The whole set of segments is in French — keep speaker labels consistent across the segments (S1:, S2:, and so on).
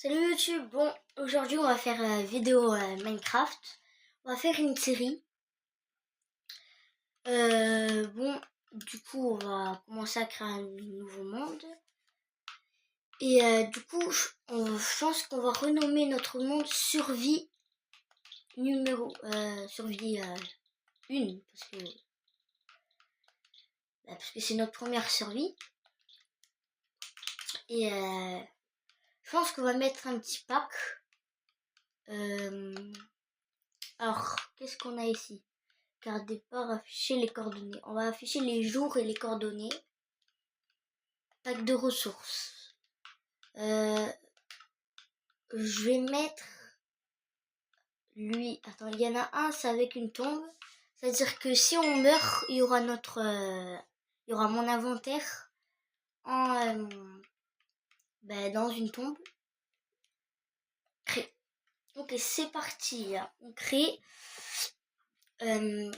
S1: Salut YouTube, bon aujourd'hui on va faire vidéo Minecraft, on va faire une série. Bon du coup on va commencer à créer un nouveau monde. Et du coup je pense qu'on va renommer notre monde survie survie 1 parce que c'est notre première survie. Et je pense qu'on va mettre un petit pack. Alors qu'est-ce qu'on a ici? Carte départ, afficher les coordonnées. On va afficher les jours et les coordonnées. Pack de ressources. Je vais mettre lui. Attends, il y en a un, c'est avec une tombe. C'est-à-dire que si on meurt, il y aura il y aura mon inventaire dans une tombe. Créer. Ok, c'est parti. On crée. Le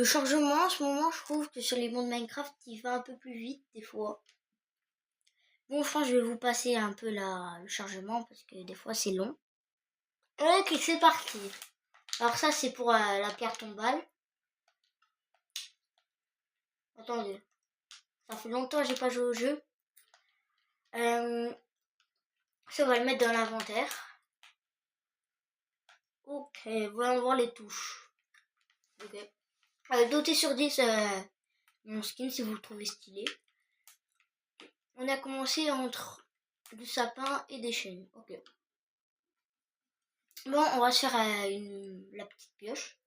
S1: chargement en ce moment, je trouve que sur les mondes Minecraft, il va un peu plus vite des fois. Bon, je pense que je vais vous passer un peu le chargement parce que des fois c'est long. Ok, c'est parti. Alors ça c'est pour la pierre tombale. Attendez, ça fait longtemps que j'ai pas joué au jeu. Ça on va le mettre dans l'inventaire. Ok, voyons voir les touches. Ok. Doté sur 10 mon skin si vous le trouvez stylé. On a commencé entre du sapin et des chaînes. Ok. Bon, on va se faire la petite pioche.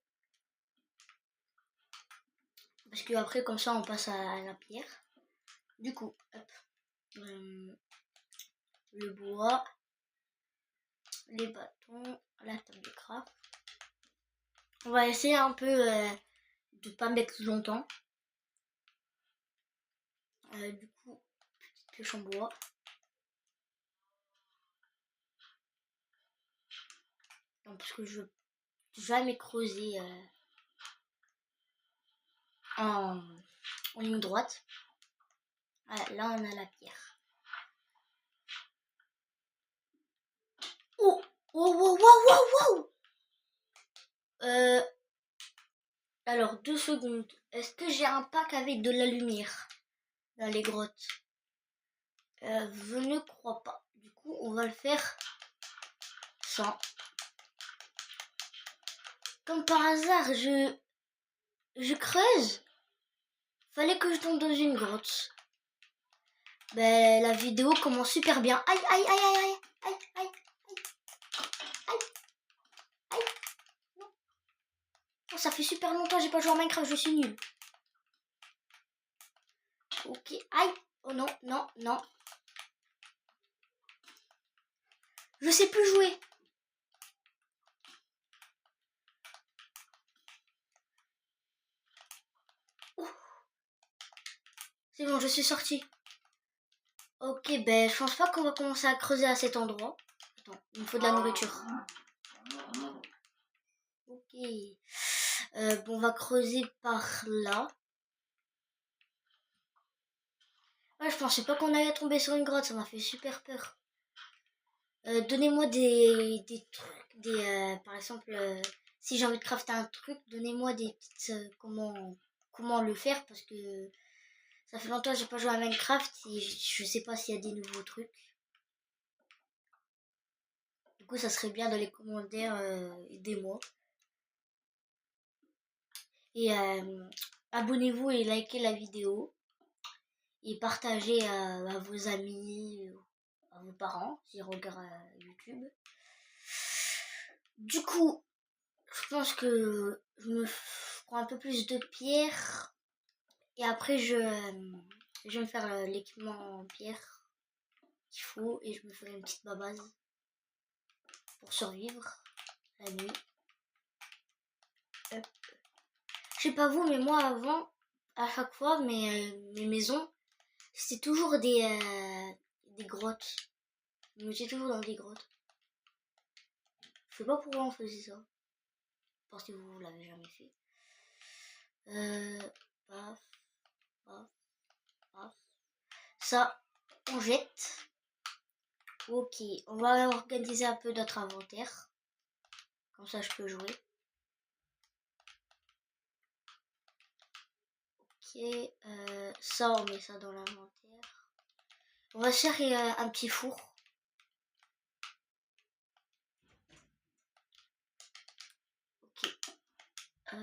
S1: Parce que après comme ça on passe à la pierre. Du coup, hop, le bois, les bâtons, la table de craft. On va essayer un peu de pas mettre longtemps. Du coup, petite pioche en bois. Non, parce que je veux jamais creuser en ligne droite. Voilà, là on a la pierre. Oh, oh, wow, wow, wow, wow. Alors 2 secondes. Est-ce que j'ai un pack avec de la lumière dans les grottes? Je ne crois pas. Du coup, on va le faire sans. Comme par hasard, je creuse. Fallait que je tombe dans une grotte. Ben, la vidéo commence super bien. Aïe, aïe, aïe, aïe, aïe, aïe, aïe, aïe, aïe. Non. Oh, ça fait super longtemps que j'ai pas joué à Minecraft, je suis nulle. Ok, aïe. Oh non, non, non. Je sais plus jouer. Oh. C'est bon, je suis sortie. Ok, ben je pense pas qu'on va commencer à creuser à cet endroit. Attends, il me faut de la nourriture. Ok. Bon, on va creuser par là. Ouais, je pensais pas qu'on allait tomber sur une grotte, ça m'a fait super peur. Donnez-moi des trucs, par exemple, si j'ai envie de crafter un truc, donnez-moi des petites comment le faire parce que ça fait longtemps que j'ai pas joué à Minecraft et je sais pas s'il y a des nouveaux trucs. Du coup, ça serait bien dans les commentaires, aidez-moi. Et abonnez-vous et likez la vidéo et partagez à vos amis, à vos parents s'ils regardent YouTube. Du coup, je pense que je me prends un peu plus de pierre et après je vais me faire l'équipement en pierre qu'il faut et je me ferai une petite base pour survivre la nuit. Hop. Je sais pas vous, mais moi avant, à chaque fois, mes maisons, c'était toujours des grottes. Je me mettais toujours dans des grottes. Je sais pas pourquoi on faisait ça. Parce que vous l'avez jamais fait. Paf, paf, paf. Ça, on jette. Ok, on va organiser un peu notre inventaire. Comme ça, je peux jouer. Ok, ça, on met ça dans l'inventaire. On va se faire un petit four. Ok. On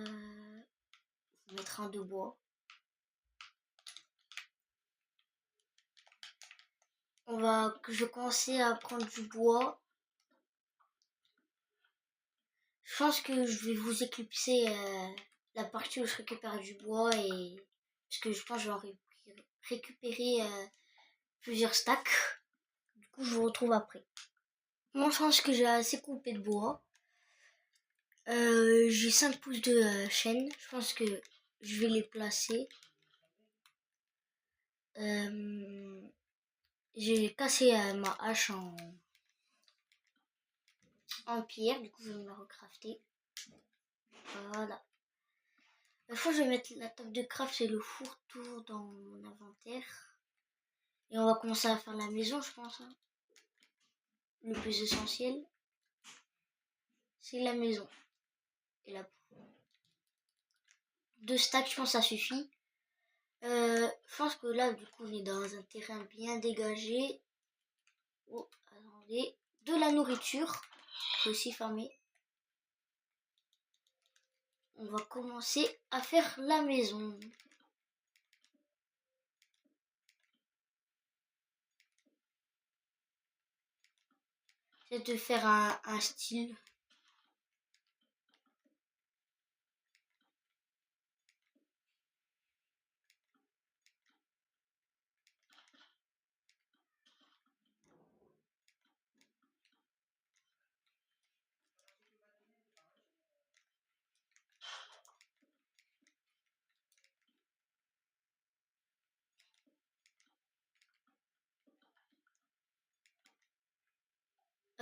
S1: va mettre un de bois. Je vais commencer à prendre du bois. Je pense que je vais vous éclipser la partie où je récupère du bois et parce que je pense que je vais en récupérer plusieurs stacks. Du coup, je vous retrouve après. Moi, je pense que j'ai assez coupé de bois. J'ai 5 pouces de chaîne. Je pense que je vais les placer. J'ai cassé ma hache en pierre. Du coup, je vais me la recrafter. Voilà. Je pense que je vais mettre la table de craft et le four-tour dans mon inventaire. Et on va commencer à faire la maison, je pense. Hein. Le plus essentiel, c'est la maison. Et la 2 stacks, je pense que ça suffit. Je pense que là, du coup, on est dans un terrain bien dégagé. Oh, attendez. De la nourriture. Faut aussi farmer. On va commencer à faire la maison. C'est de faire un style.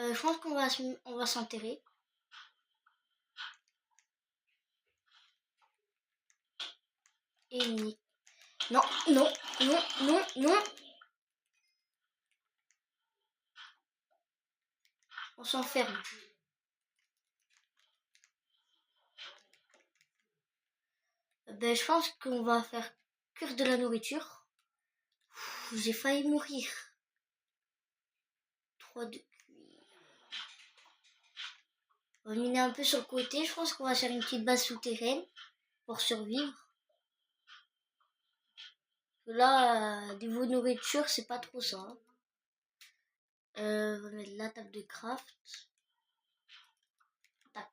S1: Je pense on va s'enterrer. Et non, non, non, non, non. On s'enferme. Ben, je pense qu'on va faire cuire de la nourriture. J'ai failli mourir. 3 de cuir. On va miner un peu sur le côté. Je pense qu'on va faire une petite base souterraine pour survivre. Là, niveau nourriture, c'est pas trop ça. On va mettre la table de craft. Tac.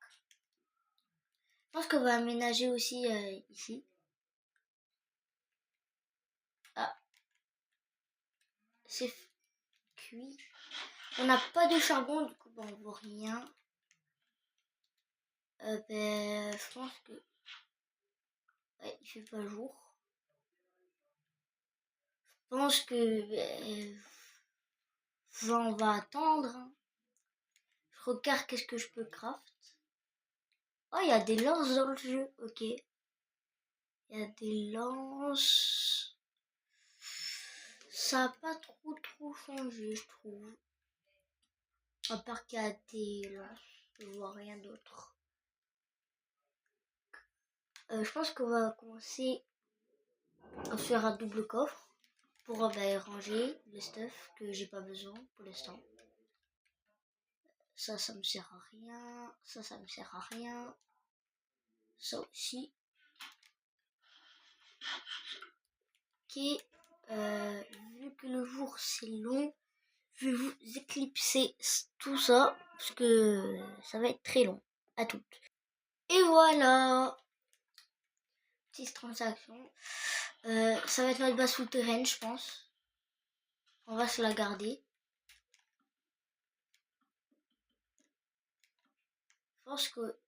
S1: Je pense qu'on va aménager aussi ici. Ah, c'est cuit. On n'a pas de charbon, du coup, on voit rien. Ben, je pense que... Ouais, il fait pas jour. Je pense que... on va attendre. Hein. Je regarde qu'est-ce que je peux craft. Oh, il y a des lances dans le jeu. Ok. Il y a des lances. Ça n'a pas trop changé, je trouve. À part qu'il y a des lances. Je vois rien d'autre. Je pense qu'on va commencer à faire un double coffre pour ranger le stuff que j'ai pas besoin pour l'instant. Ça me sert à rien. Ça me sert à rien. Ça aussi. Ok. Vu que le jour c'est long, je vais vous éclipser tout ça parce que ça va être très long. À toutes. Et voilà. Petite transaction. Ça va être notre base souterraine, je pense. On va se la garder. Je pense que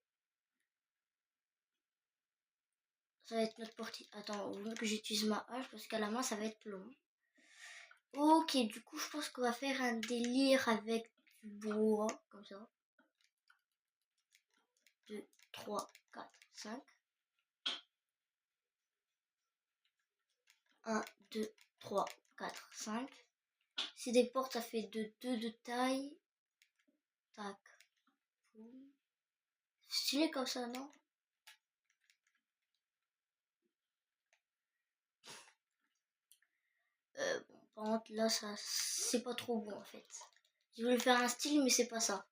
S1: ça va être notre portée. Attends, vaut mieux que j'utilise ma hache parce qu'à la main ça va être long. Ok, du coup je pense qu'on va faire un délire avec du bois, comme ça. 2, 3, 4, 5. 1, 2, 3, 4, 5. Si des portes, ça fait de 2 de taille. Tac. Stylé comme ça, non? Bon, par contre, là, ça, c'est pas trop bon, en fait. Je voulais faire un style, mais c'est pas ça.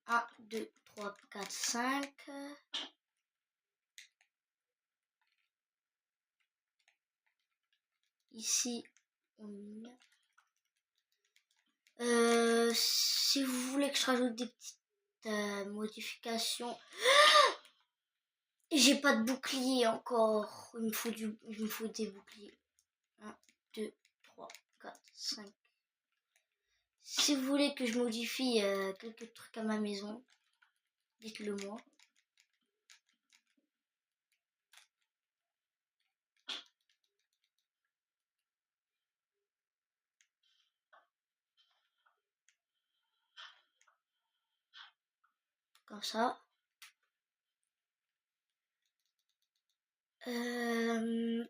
S1: 1, 2, 3, 4, 5. Ici, on met. Si vous voulez que je rajoute des petites modifications. J'ai pas de bouclier encore. Il me faut des boucliers. 1, 2, 3, 4, 5. Si vous voulez que je modifie quelques trucs à ma maison, dites-le moi. Comme ça. Je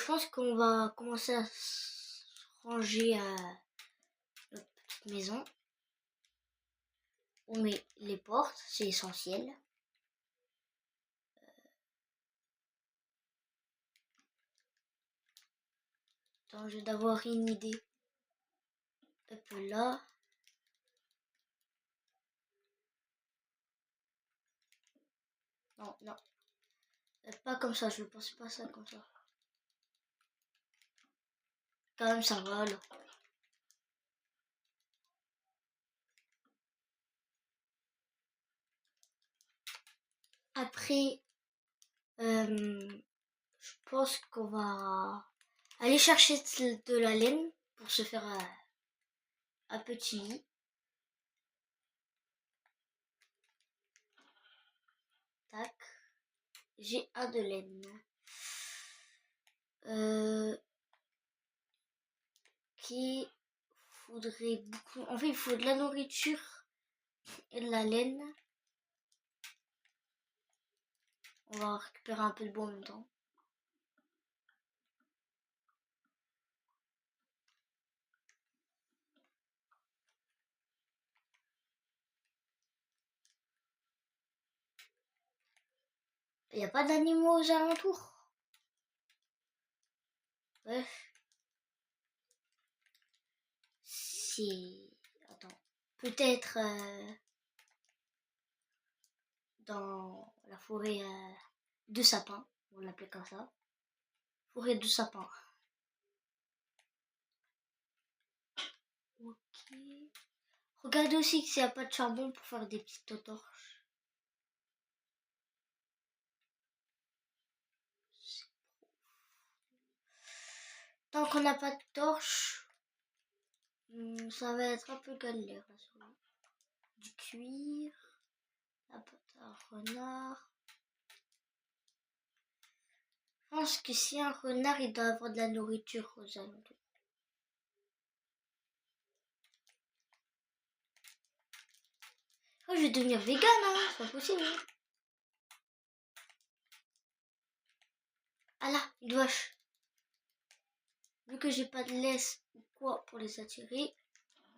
S1: pense qu'on va commencer à ranger notre petite maison. On met les portes, c'est essentiel. Attends, je vais d'avoir une idée. Un peu là. Non, non. Pas comme ça, je ne pense pas ça comme ça. Quand même, ça va là. Après, je pense qu'on va aller chercher de la laine pour se faire un petit lit. Tac. J'ai un de laine. Qui faudrait beaucoup. En fait, il faut de la nourriture et de la laine. On va récupérer un peu de bois en même temps. Il n'y a pas d'animaux aux alentours. Bref. C'est. Attends. Peut-être dans la forêt de sapins. On l'appelle comme ça. Forêt de sapins. Ok. Regardez aussi s'il n'y a pas de charbon pour faire des petites torches. Tant qu'on n'a pas de torche, ça va être un peu galère. Là, du cuir, la pâte à renard. Je pense que si un renard, il doit avoir de la nourriture aux alentours. Oh, je vais devenir vegan, hein, c'est pas possible. Hein. Ah là, une vache. Vu que j'ai pas de laisse ou quoi pour les attirer,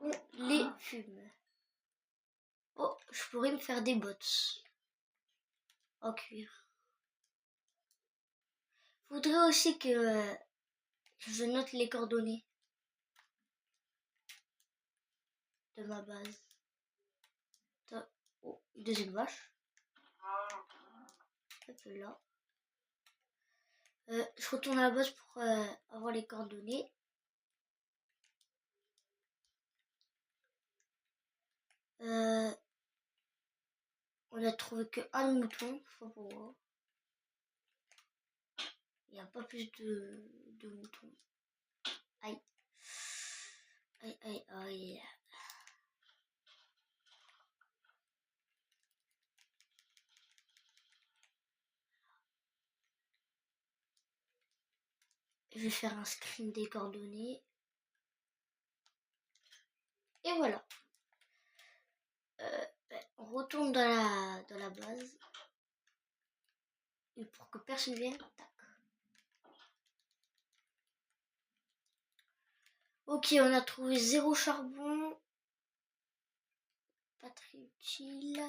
S1: on les fume. Oh, je pourrais me faire des bottes en cuir. Faudrait aussi que je note les coordonnées de ma base. Oh, une deuxième vache. Un peu là. Je retourne à la base pour avoir les coordonnées. On a trouvé que un mouton, je sais pas pourquoi. Il n'y a pas plus de moutons. Aïe. Aïe, aïe, aïe. Je vais faire un screen des coordonnées. Et voilà. On retourne dans la base. Et pour que personne vienne, tac. Ok, on a trouvé 0 charbon. Pas très utile.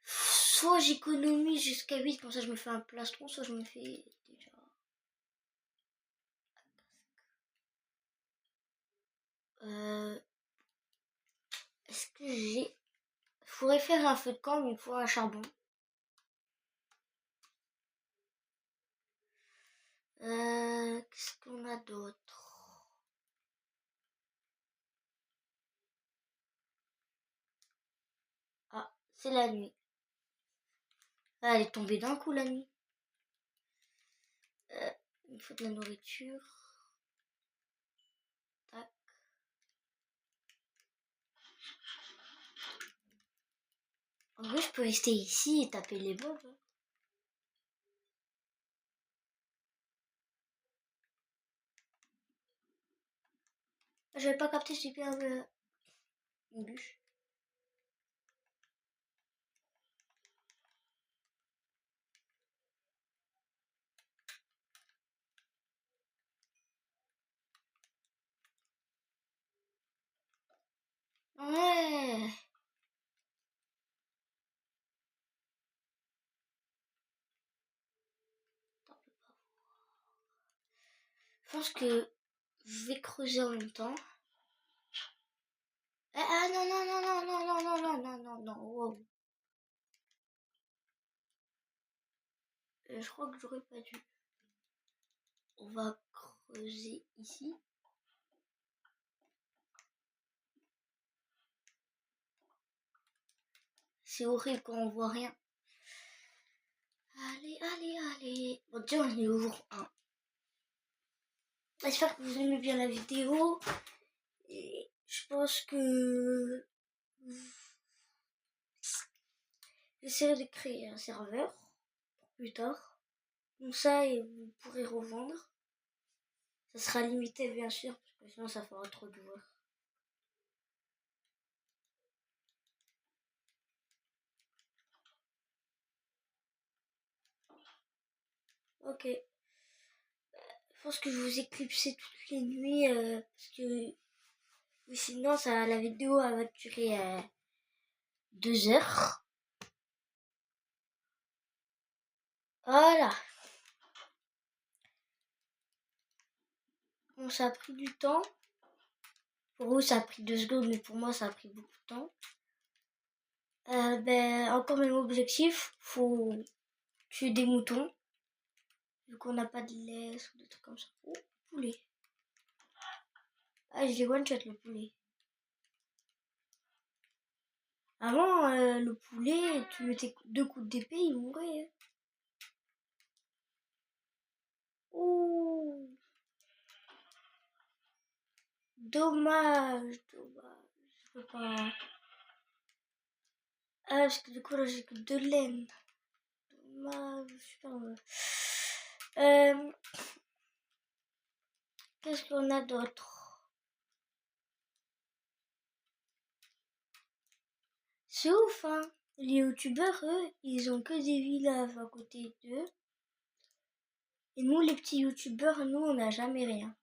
S1: Soit j'économise jusqu'à 8, comme ça je me fais un plastron, soit je me fais déjà... Est-ce que j'ai... Faudrait faire un feu de camp, mais il faut un charbon. Qu'est-ce qu'on a d'autre? Ah, c'est la nuit. Ah, elle est tombée d'un coup la nuit. Il faut de la nourriture. Tac. En vrai, je peux rester ici et taper les mobs. J'avais pas capté super une bûche. Ouais. Je pense que je vais creuser en même temps. Ah non, non, non, non, non, non, non, non, non, non, non, wow. Je crois que j'aurais pas dû. On va creuser ici. C'est horrible quand on voit rien. Allez, allez, allez. Bon, déjà, on est au jour 1. J'espère que vous aimez bien la vidéo. Et je pense que j'essaierai de créer un serveur pour plus tard. Comme ça, et vous pourrez revendre. Ça sera limité, bien sûr, parce que sinon, ça fera trop de joueurs. Ok. Je pense que je vous éclipser toutes les nuits parce que sinon ça, la vidéo elle va durer 2 heures. Voilà. Bon, ça a pris du temps. Pour vous ça a pris 2 secondes, mais pour moi ça a pris beaucoup de temps. Encore même objectif, faut tuer des moutons. Vu qu'on n'a pas de laisse ou des trucs comme ça. Oh, poulet. Ah, je l'ai one shot le poulet. Avant, le poulet, tu mettais 2 coups d'épée, il mourait. Oh, dommage, dommage. Je peux pas. Ah, parce que du coup, là, j'ai que de laine. Dommage, super dommage. Qu'est-ce qu'on a d'autre? C'est ouf, hein. Les youtubeurs, eux, ils ont que des villages à côté d'eux. Et nous, les petits youtubeurs, nous, on n'a jamais rien.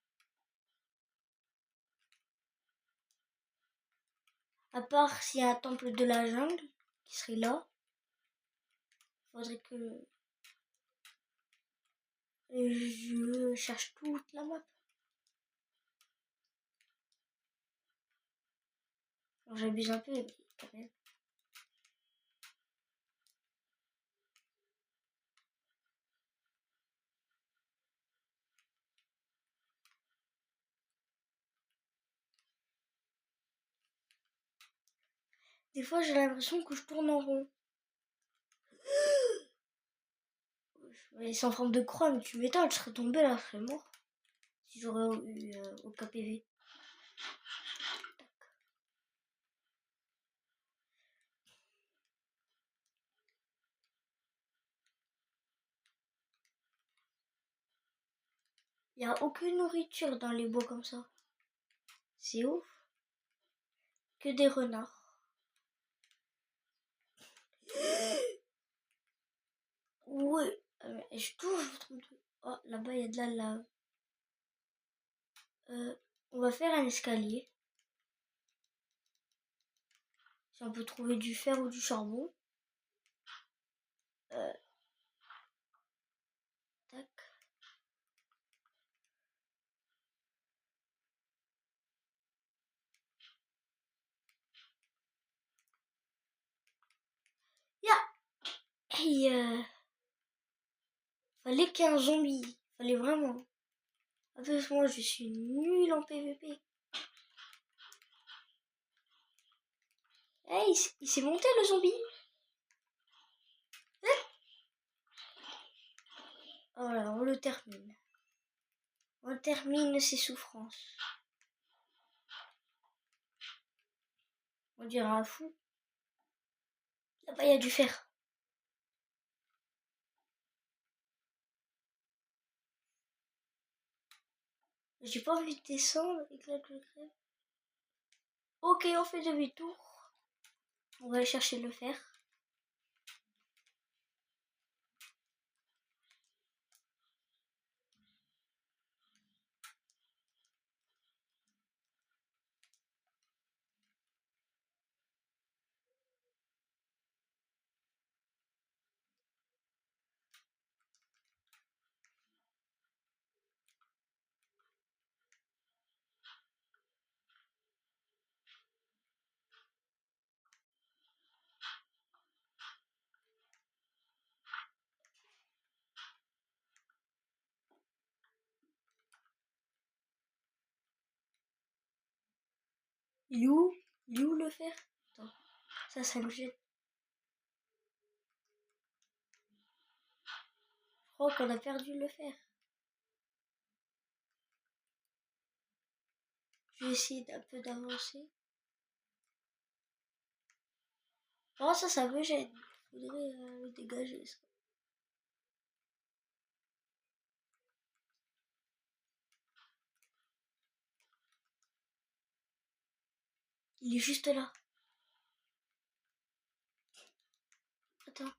S1: À part s'il y a un temple de la jungle qui serait là. Faudrait que je cherche toute la map. Alors, j'abuse un peu, mais quand même. Des fois, j'ai l'impression que je tourne en rond. C'est en forme de croix, mais tu m'étonnes, je serais tombée là, je serais mort. Si j'aurais eu au KPV. Il n'y a aucune nourriture dans les bois comme ça. C'est ouf. Que des renards. Ouais. Je touche. Oh, là-bas, il y a de la lave. On va faire un escalier. Si on peut trouver du fer ou du charbon. Tac. Ya! Hey, fallait qu'un zombie. Fallait vraiment. Avec moi, je suis nul en PVP. Hey, il s'est monté le zombie. Voilà, on le termine. On termine ses souffrances. On dirait un fou. Là-bas, il y a du fer. J'ai pas envie de descendre avec la crève. Ok, on fait demi-tour. On va aller chercher le fer. Il est où? Il est où le fer? Attends, ça me gêne. Je crois qu'on a perdu le fer. Je vais essayer d'un peu d'avancer. Oh, ça me gêne. Faudrait le dégager, ça. Il est juste là. Attends.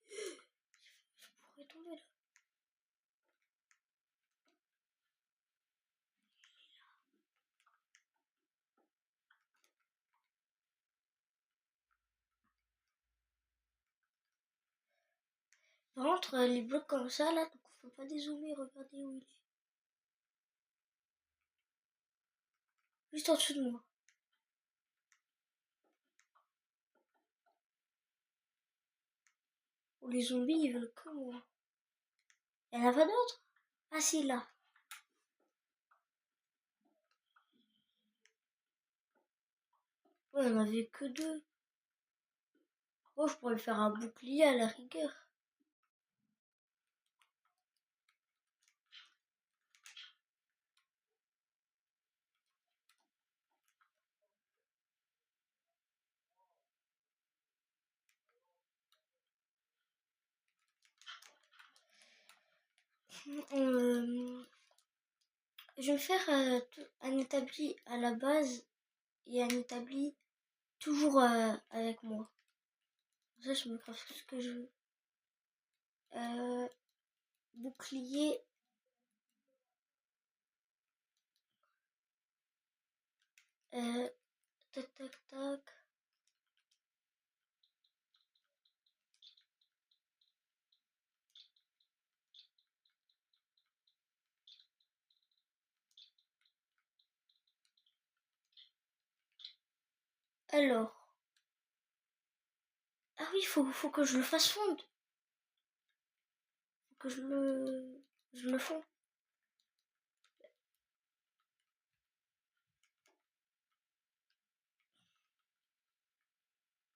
S1: Je pourrais tomber là. Par contre, les blocs comme ça, là, donc faut pas dézoomer. Regardez où il est. Juste en dessous de moi. Oh, les zombies, ils veulent que moi. Il y en a pas d'autres? Ah si, là. Ouais, il n'y en avait que deux. Oh, je pourrais faire un bouclier à la rigueur. Je vais faire un établi à la base et un établi toujours avec moi. Ça, je me craft ce que je veux. Bouclier. Tac, tac, tac. Alors. Ah oui, faut que je le fasse fondre. Faut que je le fonde.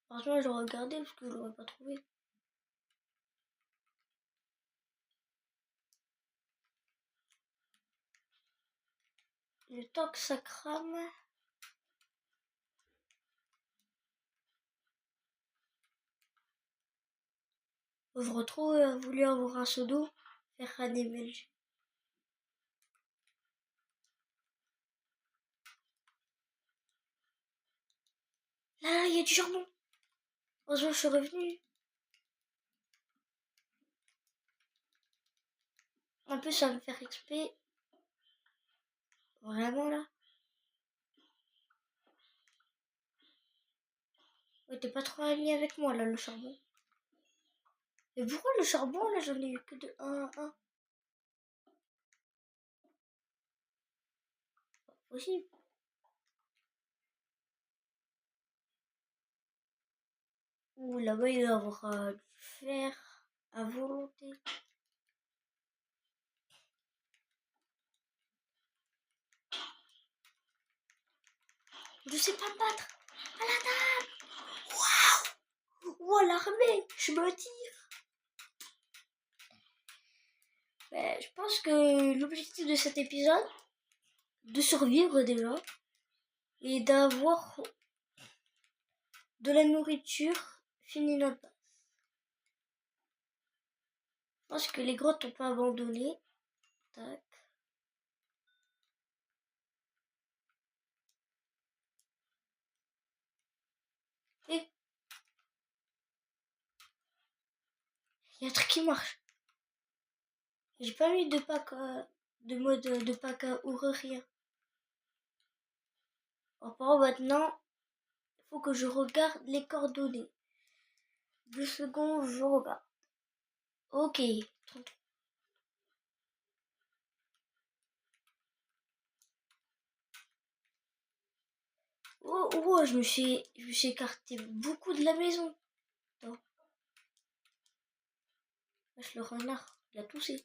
S1: Franchement, je regardais parce que je l'aurais pas trouvé. Le temps que ça crame. Je retrouve voulu avoir un seau d'eau, faire un des belges. Là, il y a du charbon. Heureusement, je suis revenu. En plus, ça va me faire XP. Vraiment là. Ouais, t'es pas trop ami avec moi là, le charbon. Et pourquoi le charbon là, j'en ai eu que de 1 à 1? Pas possible. Ouh, là-bas, il y aura du fer à volonté. Je sais pas me battre. À la table. Waouh. Ouah, l'armée. Je me tire. Ben, je pense que l'objectif de cet épisode, de survivre déjà, et d'avoir de la nourriture, finit notre base. Je pense que les grottes n'ont pas abandonné. Tac. Et il y a un truc qui marche. J'ai pas mis de pack de mode de pack à ouvrir rien. Alors maintenant, il faut que je regarde les coordonnées. 2 secondes, je regarde. Ok. Oh, oh, je me suis écarté beaucoup de la maison. Attends. Wesh, le renard, il a toussé.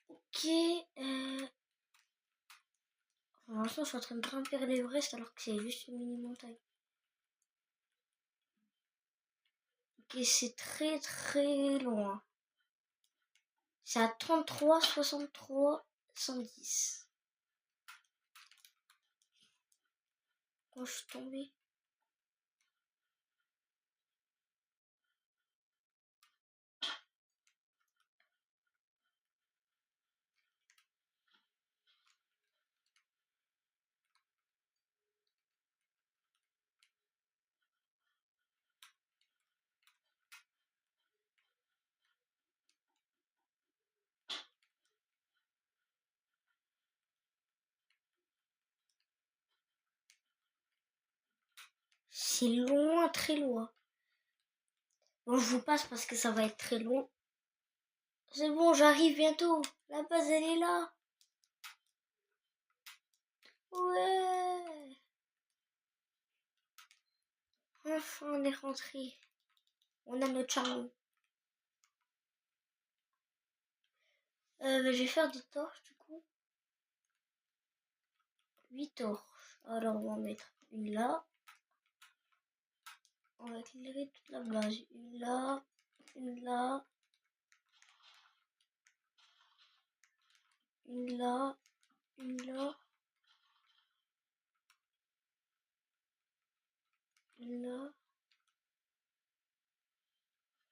S1: Ok. Pour l'instant, je suis en train de grimper l'Everest alors que c'est juste une mini montagne. Ok, c'est très très loin. C'est à 33, 63, 110. Quand je suis tombée. C'est loin, très loin. Bon, je vous passe parce que ça va être très long. C'est bon, j'arrive bientôt. La base, elle est là. Ouais. Enfin, on est rentré. On a notre charbon. Je vais faire des torches, du coup. 8 torches. Alors, on va en mettre une là. On va éclairer toute la base. Une là. Une là. Une là. Une là. Une là.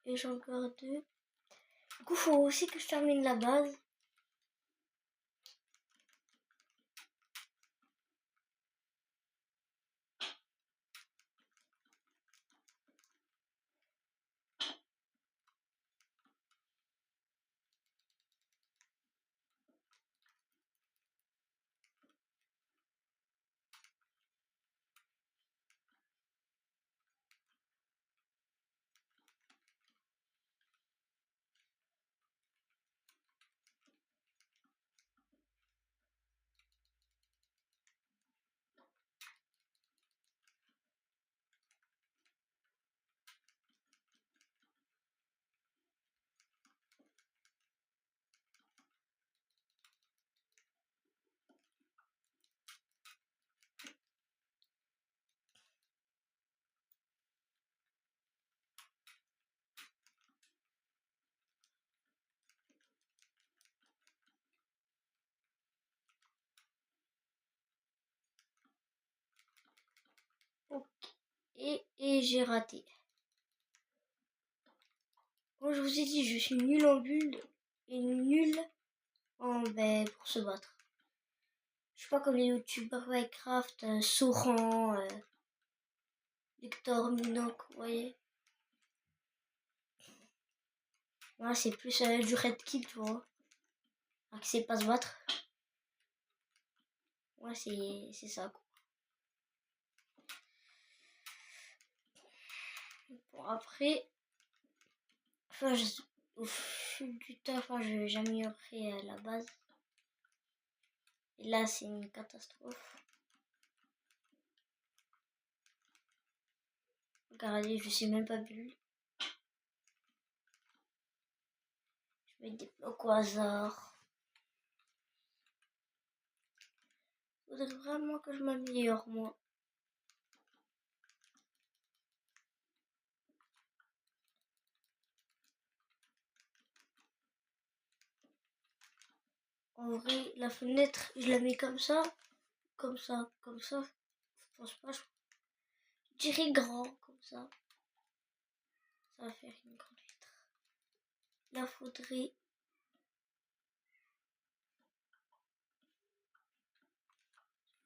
S1: Et j'en garde 2. Du coup, faut aussi que je termine la base. Ok. Et j'ai raté. Comme je vous ai dit, je suis nul en bulle et nul en pour se battre. Je suis pas comme les youtubeurs Minecraft, Soran, Victor, Minoc, vous voyez. Moi, c'est plus du red kill, tu vois. Alors qu'il sait pas se battre. Ouais, c'est ça, quoi. Bon, après, enfin, au fil du temps, enfin, j'ai amélioré la base. Et là, c'est une catastrophe. Regardez, je sais même pas bulle. Je mets des blocs au hasard. Faudrait vraiment que je m'améliore, moi. En vrai, la fenêtre, je la mets comme ça, comme ça, comme ça. Je pense pas, je dirais grand, comme ça. Ça va faire une grande vitre. Là, faudrait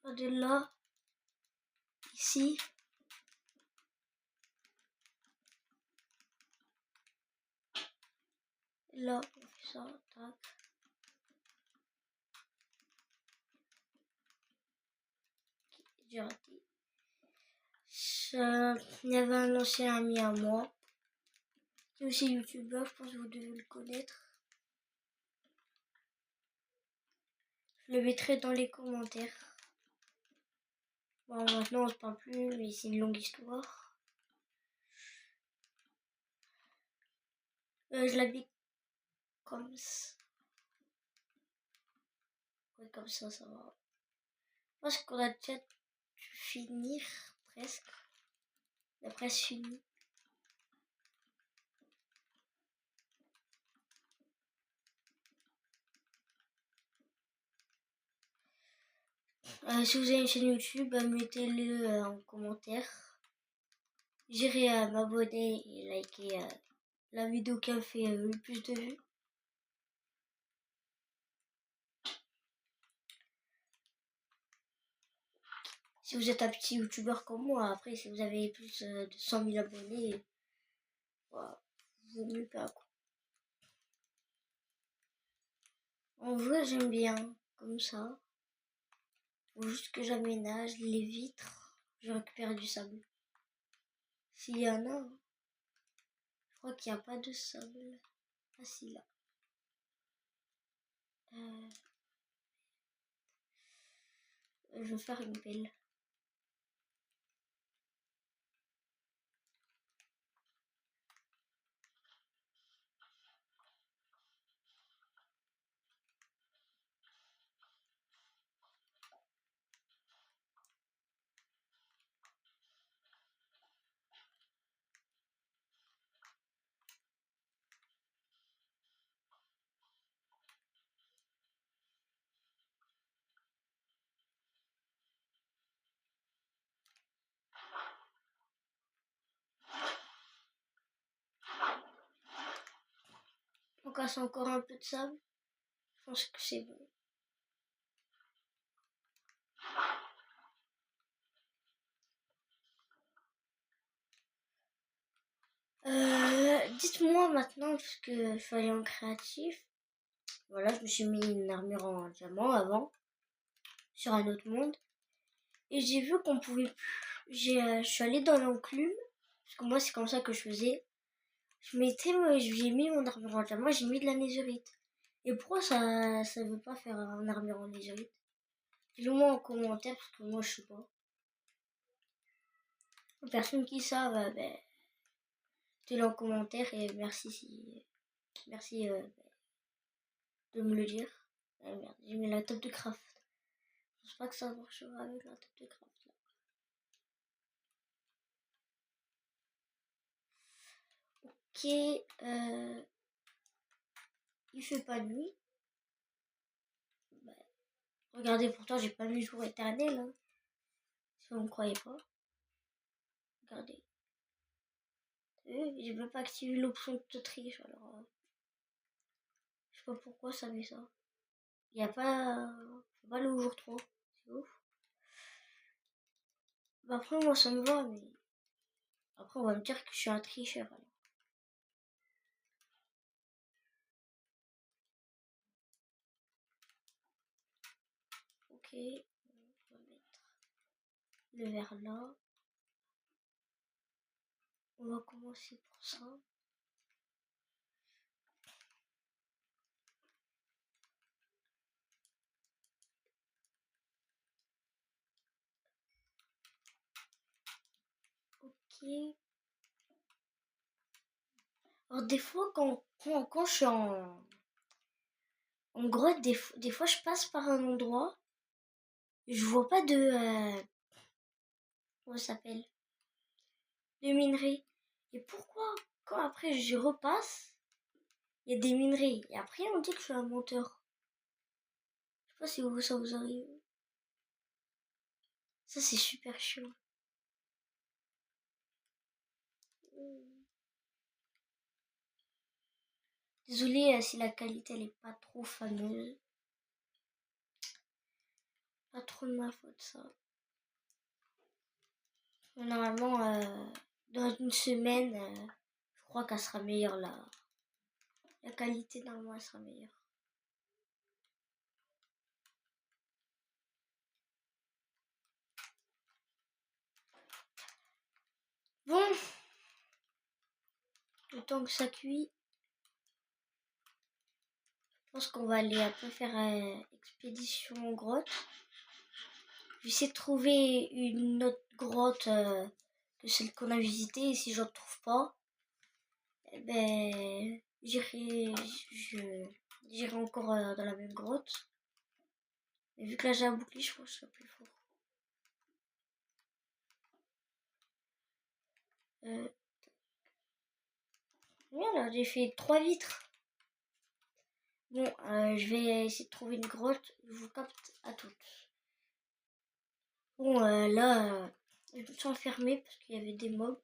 S1: de là, ici. Là, on fait ça, tac. J'ai raté. Il y avait un ancien ami à moi. C'est aussi youtubeur, je pense que vous devez le connaître. Je le mettrai dans les commentaires. Bon, maintenant on se parle plus, mais c'est une longue histoire. Je l'habille comme ça. Ouais, comme ça va. Je pense qu'on a déjà dû finir, presque. On a presque fini. Si vous avez une chaîne YouTube, mettez-le en commentaire. J'irai m'abonner et liker la vidéo qui a fait le plus de vues. Si vous êtes un petit youtubeur comme moi, après si vous avez plus de 100 000 abonnés, voilà, vaut mieux pas, quoi. En vrai, j'aime bien comme ça. Faut juste que j'aménage les vitres, je récupère du sable. S'il y en a, je crois qu'il n'y a pas de sable. Ah si, là. Je vais faire une pelle. On casse encore un peu de sable. Je pense que c'est bon. Dites-moi maintenant, parce que je suis allée en créatif. Voilà, je me suis mis une armure en diamant avant, sur un autre monde. Et j'ai vu qu'on pouvait plus. Je suis allée dans l'enclume, parce que moi c'est comme ça que je faisais. J'ai mis mon armure en diamant, j'ai mis de la netherite. Et pourquoi ça veut pas faire un armure en netherite? Dis-le-moi en commentaire, parce que moi je sais pas. Les personnes qui savent, ben, dites-le en commentaire et merci de me le dire. Ah merde, j'ai mis la table de craft. Je pense pas que ça marchera avec la table de craft là. Ok, il fait pas nuit. Bah, regardez, pourtant j'ai pas mis jour éternel. Hein, si vous ne croyez pas. Regardez. J'ai même pas activé l'option de triche alors. Je sais pas pourquoi ça met ça. Il y a pas le jour 3. C'est ouf. Bah après moi ça me va, mais après on va me dire que je suis un tricheur alors. Ok, on va mettre le verre là. On va commencer pour ça. Ok. Alors des fois quand je suis en grotte, des fois je passe par un endroit, je vois pas de comment ça s'appelle? De minerais. Et pourquoi quand après je repasse, il y a des minerais et après on dit que je suis un menteur. Je sais pas si ça vous arrive. Ça c'est super chiant. Désolée si la qualité elle est pas trop fameuse. Pas trop de ma faute ça. Normalement dans une semaine, je crois qu'elle sera meilleure là. La qualité normalement elle sera meilleure. Bon, le temps que ça cuit, je pense qu'on va aller un peu faire expédition en grotte. Je vais essayer de trouver une autre grotte que celle qu'on a visitée. Et si je ne trouve pas, eh ben, j'irai encore dans la même grotte. Et vu que là j'ai un bouclier, je pense que ce sera plus fort. Bien là, j'ai fait 3 vitres. Bon, je vais essayer de trouver une grotte. Je vous capte à toutes. Bon, là, je me suis enfermée parce qu'il y avait des mobs.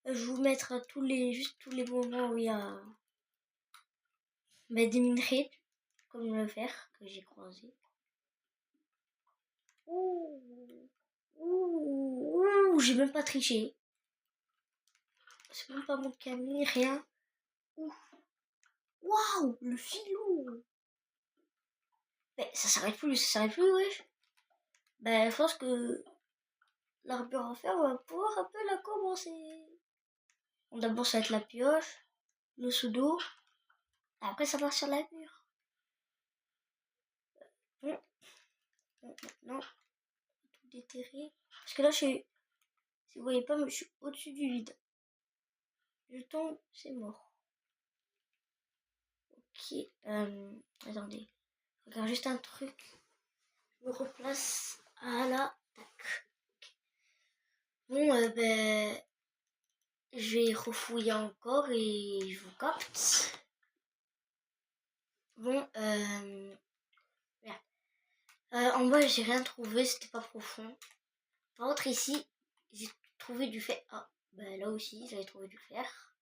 S1: Je vais vous mettre juste tous les moments où il y a des minerais, comme le fer que j'ai croisé. Ouh, ouh, j'ai même pas triché. C'est même pas mon camion, rien. Ouh, waouh, le filou. Mais ça s'arrête plus, wesh. Je pense que l'arbre à fer va pouvoir un peu la commencer. Bon, d'abord, ça va être la pioche, le seau d'eau. Après, ça va sur la mur. Bon, non, tout déterrer. Parce que là, si vous voyez pas, je suis au-dessus du vide. Je tombe, c'est mort. Ok, attendez. Je regarde juste un truc. Je me replace. Voilà. Tac. Bon, je vais refouiller encore et je vous capte. Bon, merde. En bas, j'ai rien trouvé, c'était pas profond. Par contre, ici, j'ai trouvé du fer. Ah, là aussi, j'avais trouvé du fer.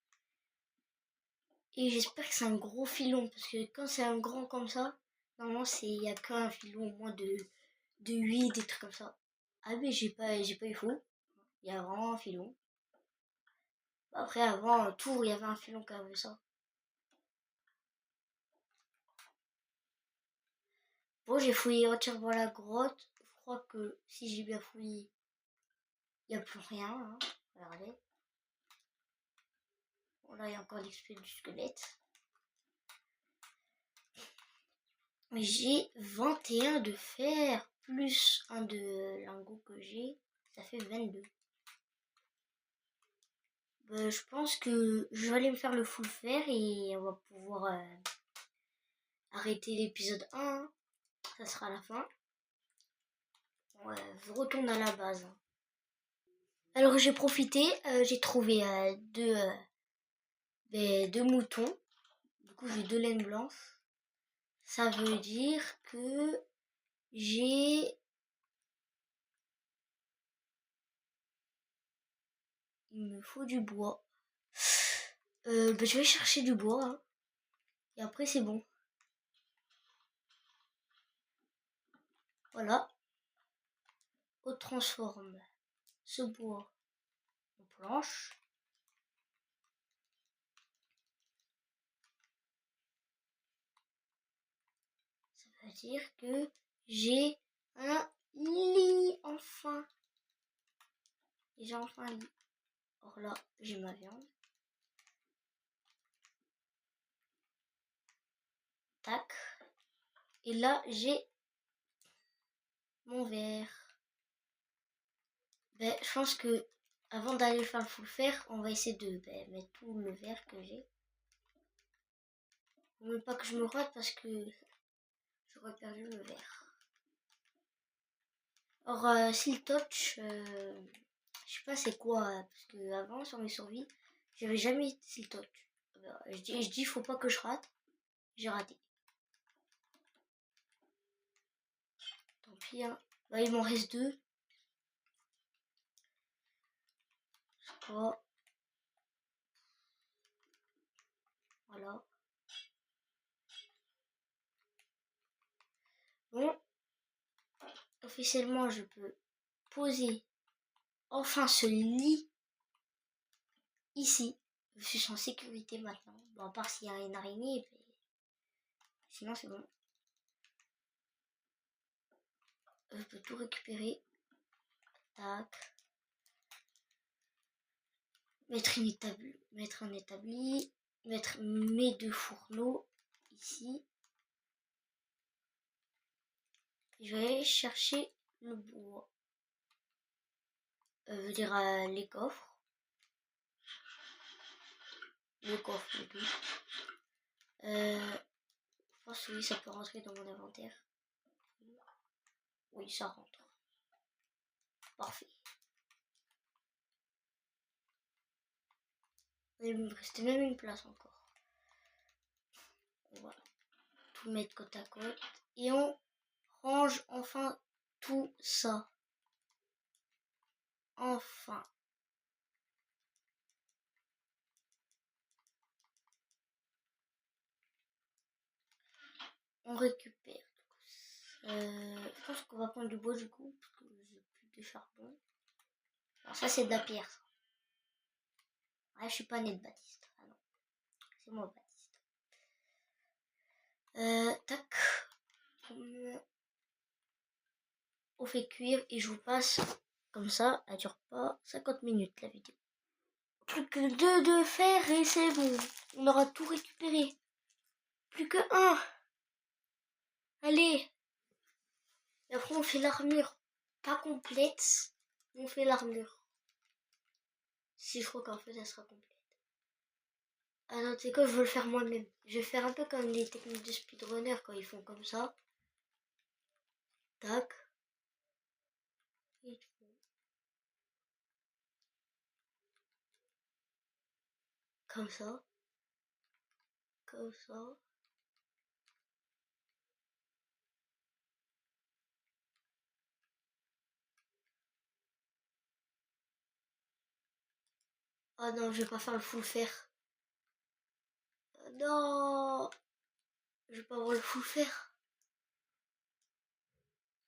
S1: Et j'espère que c'est un gros filon, parce que quand c'est un grand comme ça, normalement, il n'y a qu'un filon au moins de 8, des trucs comme ça. Ah, mais j'ai pas eu faux. Il y a vraiment un filon. Après, avant, un tour, il y avait un filon qui avait ça. Bon, j'ai fouillé entièrement la grotte. Je crois que si j'ai bien fouillé, il n'y a plus rien. Hein. Regardez. Bon, là, il y a encore l'expert du squelette. Mais j'ai 21 de fer, plus un de lingot que j'ai. Ça fait 22. Je pense que je vais aller me faire le full fer et on va pouvoir arrêter l'épisode 1. Hein. Ça sera la fin. Ouais, je retourne à la base. Alors j'ai profité, j'ai trouvé deux moutons. Du coup j'ai 2 laines blanches. Ça veut dire que j'ai... Il me faut du bois. Je vais chercher du bois. Hein. Et après c'est bon. Voilà. On transforme ce bois en planche. Ça veut dire que j'ai Un lit, enfin. J'ai enfin un lit. Or là, j'ai ma viande. Tac. Et là, j'ai mon verre. Ben, je pense que avant d'aller faire le full faire, on va essayer de mettre tout le verre que j'ai. Faut même pas que je me rate parce que j'aurais perdu le verre. Or, Seal Touch, je sais pas c'est quoi, parce que avant sur mes survies, j'avais jamais Seal Touch. Je dis faut pas que je rate. J'ai raté. Tant pis, hein. Bah, il m'en reste 2. Je sais pas. Voilà. Bon. Officiellement, je peux poser enfin ce lit ici. Je suis en sécurité maintenant. Bon, à part s'il y a une araignée. Mais... sinon, c'est bon. Je peux tout récupérer. Tac. Mettre un établi. Mettre mes 2 fourneaux ici. Je vais aller chercher le bois. Je veux dire les coffres. Le coffre, le tout. Je pense que oui, ça peut rentrer dans mon inventaire. Oui, ça rentre. Parfait. Il me restait même une place encore. Voilà. Tout mettre côte à côte. Et on range enfin tout ça. Enfin. On récupère. Je pense qu'on va prendre du bois du coup. Parce que j'ai plus de charbon. Alors ça c'est de la pierre. Ça. Ouais, je suis pas né de Baptiste. Ah non. C'est moi Baptiste. Tac. On fait cuire et je vous passe comme ça. Elle dure pas 50 minutes la vidéo. Plus que 2 de fer et c'est bon. On aura tout récupéré. Plus que 1. Allez. Et après on fait l'armure. Pas complète. On fait l'armure. Si je crois qu'en fait elle sera complète. Ah non, tu sais quoi, je veux le faire moi-même. Je vais faire un peu comme les techniques de speedrunner quand ils font comme ça. Tac. Et comme ça. Comme ça. Oh non, je vais pas faire le full fer. Non. Je vais pas avoir le full fer.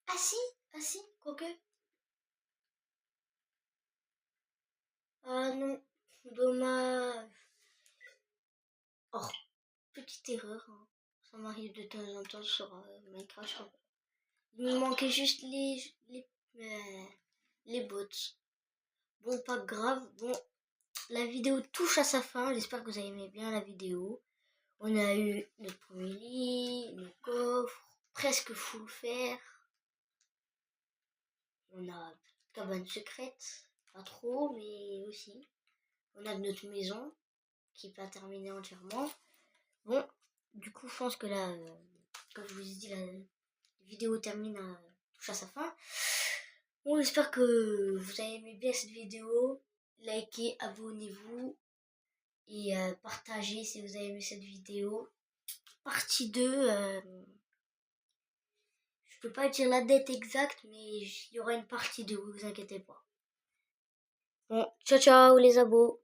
S1: Ah si, quoique. Ah non, dommage. Oh, petite erreur. Hein. Ça m'arrive de temps en temps sur Minecraft. Il me manquait juste les bots. Bon, pas grave. Bon, la vidéo touche à sa fin. J'espère que vous avez aimé bien la vidéo. On a eu notre premier lit, le coffre, presque full fer. On a cabane secrète, pas trop, mais aussi. On a notre maison qui n'est pas terminée entièrement. Bon, du coup, je pense que là, comme je vous ai dit, la vidéo touche à sa fin. Bon, j'espère que vous avez aimé bien cette vidéo. Likez, abonnez-vous et partagez si vous avez aimé cette vidéo. Partie 2, je peux pas dire la date exacte, mais il y aura une partie 2, vous inquiétez pas. Bon, ciao ciao les abos.